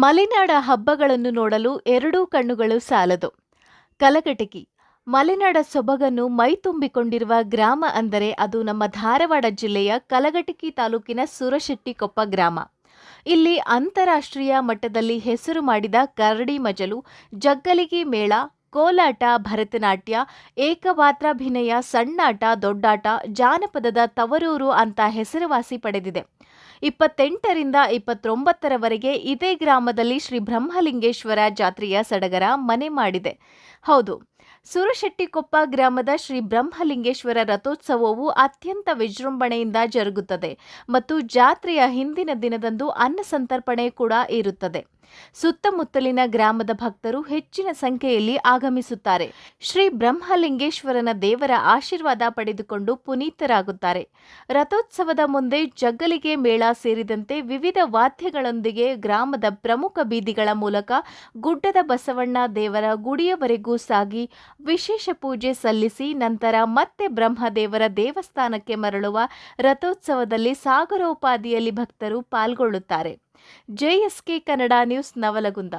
ಮಲೆನಾಡ ಹಬ್ಬಗಳನ್ನು ನೋಡಲು ಎರಡೂ ಕಣ್ಣುಗಳು ಸಾಲದು. ಕಲಘಟಕಿ ಮಲೆನಾಡ ಸೊಬಗನ್ನು ಮೈತುಂಬಿಕೊಂಡಿರುವ ಗ್ರಾಮ ಅಂದರೆ ಅದು ನಮ್ಮ ಧಾರವಾಡ ಜಿಲ್ಲೆಯ ಕಲಘಟಕಿ ತಾಲೂಕಿನ ಸೂರಶೆಟ್ಟಿಕೊಪ್ಪ ಗ್ರಾಮ. ಇಲ್ಲಿ ಅಂತಾರಾಷ್ಟ್ರೀಯ ಮಟ್ಟದಲ್ಲಿ ಹೆಸರು ಮಾಡಿದ ಕರಡಿ ಮಜಲು, ಜಗ್ಗಲಿಗಿ ಮೇಳ, ಕೋಲಾಟ, ಭರತನಾಟ್ಯ, ಏಕಪಾತ್ರಾಭಿನಯ, ಸಣ್ಣಾಟ, ದೊಡ್ಡಾಟ, ಜಾನಪದದ ತವರೂರು ಅಂತ ಹೆಸರುವಾಸಿ ಪಡೆದಿದೆ. 28ರಿಂದ 29ರವರೆಗೆ ಇದೇ ಗ್ರಾಮದಲ್ಲಿ ಶ್ರೀ ಬ್ರಹ್ಮಲಿಂಗೇಶ್ವರ ಜಾತ್ರೆಯ ಸಡಗರ ಮನೆ ಮಾಡಿದೆ. ಹೌದು, ಸೂರಶೆಟ್ಟಿಕೊಪ್ಪ ಗ್ರಾಮದ ಶ್ರೀ ಬ್ರಹ್ಮಲಿಂಗೇಶ್ವರ ರಥೋತ್ಸವವು ಅತ್ಯಂತ ವಿಜೃಂಭಣೆಯಿಂದ ಜರುಗುತ್ತದೆ ಮತ್ತು ಜಾತ್ರೆಯ ಹಿಂದಿನ ದಿನದಂದು ಅನ್ನಸಂತರ್ಪಣೆ ಕೂಡ ಇರುತ್ತದೆ. ಸುತ್ತಮುತ್ತಲಿನ ಗ್ರಾಮದ ಭಕ್ತರು ಹೆಚ್ಚಿನ ಸಂಖ್ಯೆಯಲ್ಲಿ ಆಗಮಿಸುತ್ತಾರೆ. ಶ್ರೀ ಬ್ರಹ್ಮಲಿಂಗೇಶ್ವರನ ದೇವರ ಆಶೀರ್ವಾದ ಪಡೆದುಕೊಂಡು ಪುನೀತರಾಗುತ್ತಾರೆ. ರಥೋತ್ಸವದ ಮುಂದೆ ಜಗ್ಗಲಿಗೆ ಮೇಳ ಸೇರಿದಂತೆ ವಿವಿಧ ವಾದ್ಯಗಳೊಂದಿಗೆ ಗ್ರಾಮದ ಪ್ರಮುಖ ಬೀದಿಗಳ ಮೂಲಕ ಗುಡ್ಡದ ಬಸವಣ್ಣ ದೇವರ ಗುಡಿಯವರೆಗೂ ಸಾಗಿ ವಿಶೇಷ ಪೂಜೆ ಸಲ್ಲಿಸಿ ನಂತರ ಮತ್ತೆ ಬ್ರಹ್ಮದೇವರ ದೇವಸ್ಥಾನಕ್ಕೆ ಮರಳುವ ರಥೋತ್ಸವದಲ್ಲಿ ಸಾಗರೋಪಾದಿಯಲ್ಲಿ ಭಕ್ತರು ಪಾಲ್ಗೊಳ್ಳುತ್ತಾರೆ. JSK Kannada news, Navalgund.